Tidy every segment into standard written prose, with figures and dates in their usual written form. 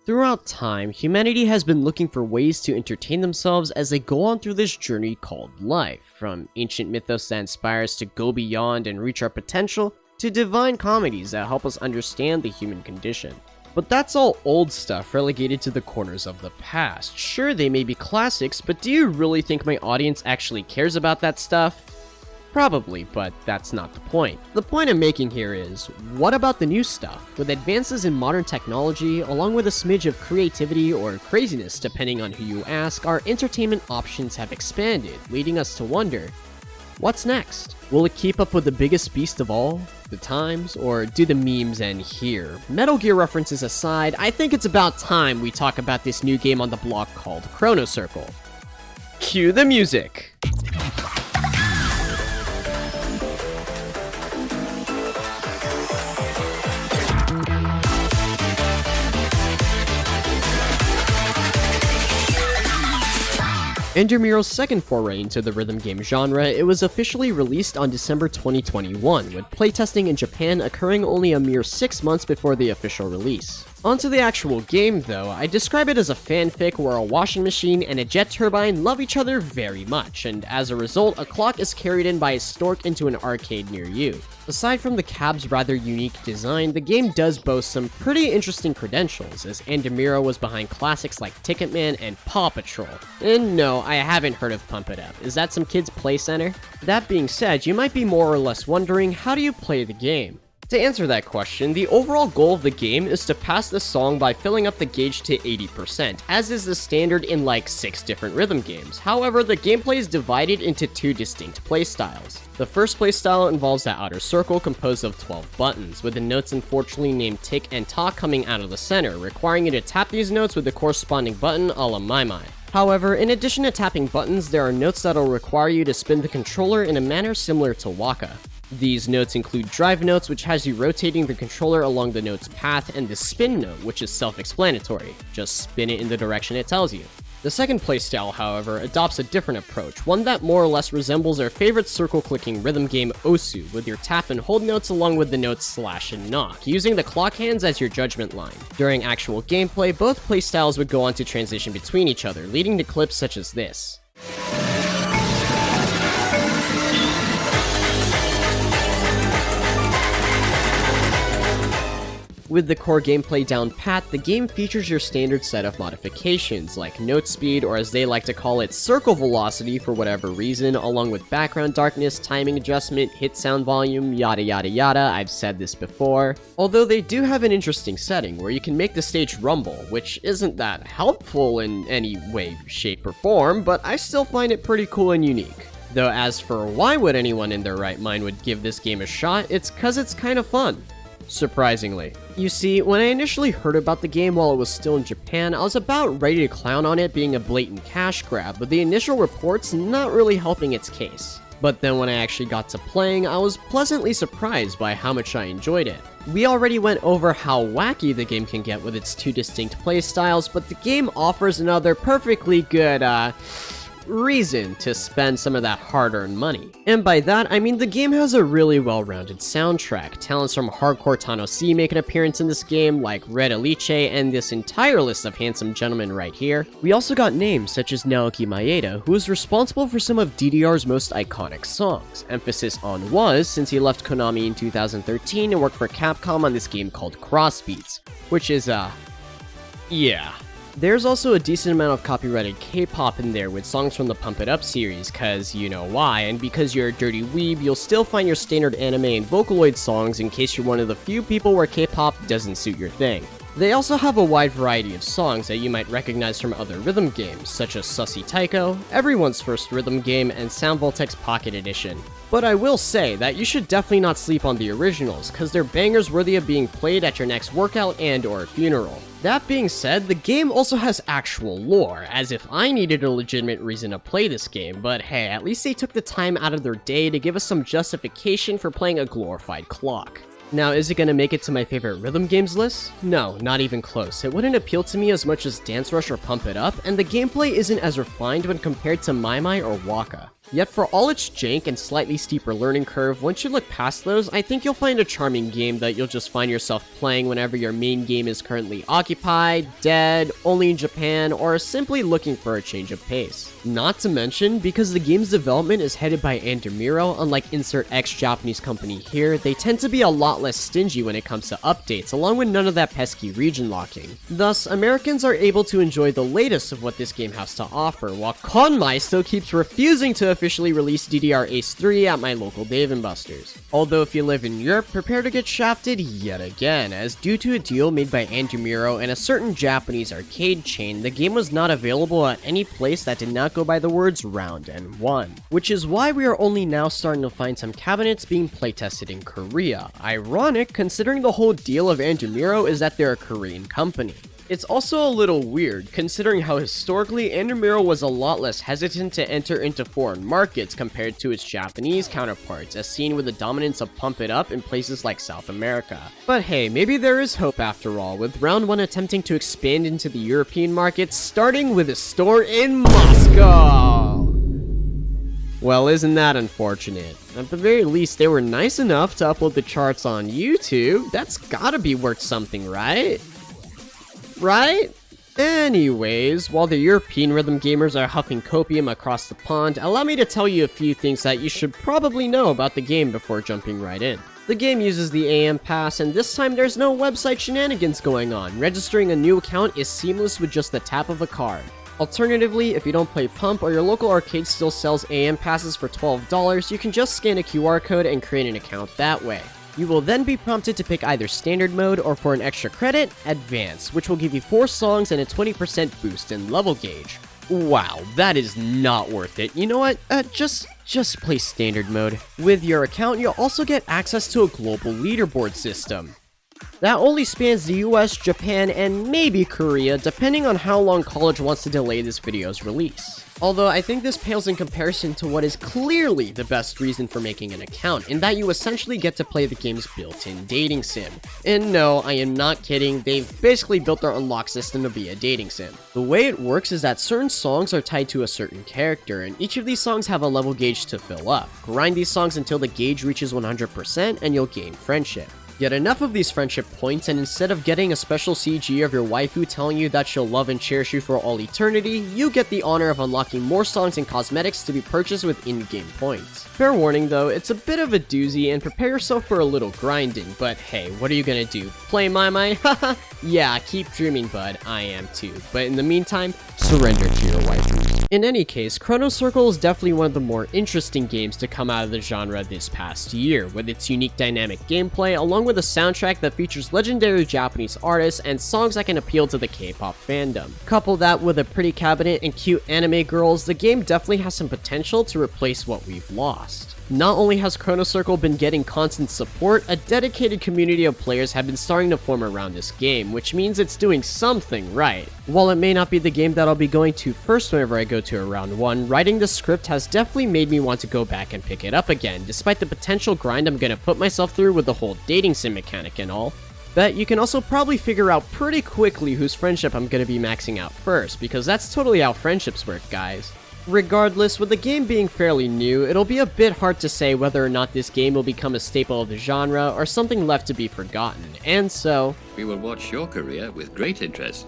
Throughout time, humanity has been looking for ways to entertain themselves as they go on through this journey called life, from ancient mythos that inspire us to go beyond and reach our potential, to divine comedies that help us understand the human condition. But that's all old stuff relegated to the corners of the past. Sure, they may be classics, but do you really think my audience actually cares about that stuff? Probably, but that's not the point. The point I'm making here is, what about the new stuff? With advances in modern technology, along with a smidge of creativity or craziness depending on who you ask, our entertainment options have expanded, leading us to wonder, what's next? Will it keep up with the biggest beast of all, the times, or do the memes end here? Metal Gear references aside, I think it's about time we talk about this new game on the block called Chrono Circle. Cue the music! In Miro's second foray into the rhythm game genre, it was officially released on December 2021, with playtesting in Japan occurring only a mere 6 months before the official release. Onto the actual game though, I describe it as a fanfic where a washing machine and a jet turbine love each other very much, and as a result, a clock is carried in by a stork into an arcade near you. Aside from the cab's rather unique design, the game does boast some pretty interesting credentials, as Andamiro was behind classics like Ticketman and Paw Patrol. And no, I haven't heard of Pump It Up. Is that some kid's play center? That being said, you might be more or less wondering, how do you play the game? To answer that question, the overall goal of the game is to pass the song by filling up the gauge to 80%, as is the standard in like 6 different rhythm games. However, the gameplay is divided into 2 distinct playstyles. The first playstyle involves the outer circle composed of 12 buttons, with the notes unfortunately named tick and tock coming out of the center, requiring you to tap these notes with the corresponding button a la My My. However, in addition to tapping buttons, there are notes that'll require you to spin the controller in a manner similar to Waka. These notes include drive notes, which has you rotating the controller along the note's path, and the spin note, which is self-explanatory. Just spin it in the direction it tells you. The second playstyle, however, adopts a different approach, one that more or less resembles our favorite circle-clicking rhythm game Osu, with your tap and hold notes along with the notes slash and knock, using the clock hands as your judgment line. During actual gameplay, both playstyles would go on to transition between each other, leading to clips such as this. With the core gameplay down pat, the game features your standard set of modifications, like note speed, or as they like to call it, circle velocity for whatever reason, along with background darkness, timing adjustment, hit sound volume, yada yada yada. I've said this before. Although they do have an interesting setting where you can make the stage rumble, which isn't that helpful in any way, shape, or form, but I still find it pretty cool and unique. Though as for why would anyone in their right mind would give this game a shot, it's cause it's kind of fun. Surprisingly. You see, when I initially heard about the game while it was still in Japan, I was about ready to clown on it being a blatant cash grab, but the initial reports not really helping its case. But then when I actually got to playing, I was pleasantly surprised by how much I enjoyed it. We already went over how wacky the game can get with its 2 distinct playstyles, but the game offers another perfectly good, reason to spend some of that hard-earned money. And by that, I mean the game has a really well-rounded soundtrack. Talents from Hardcore Tano C make an appearance in this game, like Red Eliche and this entire list of handsome gentlemen right here. We also got names such as Naoki Maeda, who is responsible for some of DDR's most iconic songs. Emphasis on was, since he left Konami in 2013 and worked for Capcom on this game called Crossbeats, which is, yeah. There's also a decent amount of copyrighted K-pop in there with songs from the Pump It Up series, cause you know why, and because you're a dirty weeb, you'll still find your standard anime and Vocaloid songs in case you're one of the few people where K-pop doesn't suit your thing. They also have a wide variety of songs that you might recognize from other rhythm games, such as Sussy Taiko, everyone's first rhythm game, and Sound Voltex Pocket Edition. But I will say that you should definitely not sleep on the originals, cause they're bangers worthy of being played at your next workout and or funeral. That being said, the game also has actual lore, as if I needed a legitimate reason to play this game, but hey, at least they took the time out of their day to give us some justification for playing a glorified clock. Now, is it gonna make it to my favorite rhythm games list? No, not even close. It wouldn't appeal to me as much as Dance Rush or Pump It Up, and the gameplay isn't as refined when compared to My My or Waka. Yet for all its jank and slightly steeper learning curve, once you look past those, I think you'll find a charming game that you'll just find yourself playing whenever your main game is currently occupied, dead, only in Japan, or simply looking for a change of pace. Not to mention, because the game's development is headed by Andamiro, unlike insert X Japanese company here, they tend to be a lot less stingy when it comes to updates, along with none of that pesky region locking. Thus, Americans are able to enjoy the latest of what this game has to offer, while Konmai still keeps refusing to officially release DDR Ace 3 at my local Dave & Buster's. Although if you live in Europe, prepare to get shafted yet again, as due to a deal made by Andamiro and a certain Japanese arcade chain, the game was not available at any place that did not go by the words round and one. Which is why we are only now starting to find some cabinets being playtested in Korea. Ironic, considering the whole deal of Andamiro is that they're a Korean company. It's also a little weird, considering how historically Andamiro was a lot less hesitant to enter into foreign markets compared to its Japanese counterparts, as seen with the dominance of Pump It Up in places like South America. But hey, maybe there is hope after all, with Round 1 attempting to expand into the European markets, starting with a store in Moscow! Well, isn't that unfortunate? At the very least, they were nice enough to upload the charts on YouTube. That's gotta be worth something, right? Right? Anyways, while the European rhythm gamers are huffing copium across the pond, allow me to tell you a few things that you should probably know about the game before jumping right in. The game uses the AM Pass, and this time there's no website shenanigans going on. Registering a new account is seamless with just the tap of a card. Alternatively, if you don't play Pump or your local arcade still sells AM passes for $12, you can just scan a QR code and create an account that way. You will then be prompted to pick either Standard Mode or, for an extra credit, Advanced, which will give you 4 songs and a 20% boost in level gauge. Wow, that is not worth it. You know what? Just play Standard Mode. With your account, you'll also get access to a global leaderboard system. That only spans the US, Japan, and maybe Korea, depending on how long college wants to delay this video's release. Although I think this pales in comparison to what is clearly the best reason for making an account, in that you essentially get to play the game's built-in dating sim. And no, I am not kidding, they've basically built their unlock system to be a dating sim. The way it works is that certain songs are tied to a certain character, and each of these songs have a level gauge to fill up. Grind these songs until the gauge reaches 100% and you'll gain friendship. Yet enough of these friendship points, and instead of getting a special CG of your waifu telling you that she'll love and cherish you for all eternity, you get the honor of unlocking more songs and cosmetics to be purchased with in-game points. Fair warning though, it's a bit of a doozy and prepare yourself for a little grinding, but hey, what are you gonna do? Play Mai? Haha, yeah, keep dreaming bud, I am too. But in the meantime, surrender to your waifu. In any case, Chrono Circle is definitely one of the more interesting games to come out of the genre this past year, with its unique dynamic gameplay along with a soundtrack that features legendary Japanese artists and songs that can appeal to the K-pop fandom. Couple that with a pretty cabinet and cute anime girls, the game definitely has some potential to replace what we've lost. Not only has Chrono Circle been getting constant support, a dedicated community of players have been starting to form around this game, which means it's doing something right. While it may not be the game that I'll be going to first whenever I go to a round 1, writing the script has definitely made me want to go back and pick it up again, despite the potential grind I'm gonna put myself through with the whole dating sim mechanic and all. But you can also probably figure out pretty quickly whose friendship I'm gonna be maxing out first, because that's totally how friendships work, guys. Regardless, with the game being fairly new, it'll be a bit hard to say whether or not this game will become a staple of the genre or something left to be forgotten, and so we will watch your career with great interest.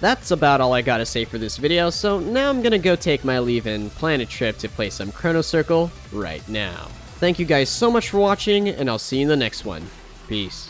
That's about all I gotta say for this video, so now I'm gonna go take my leave and plan a trip to play some Chrono Circle right now. Thank you guys so much for watching, and I'll see you in the next one. Peace.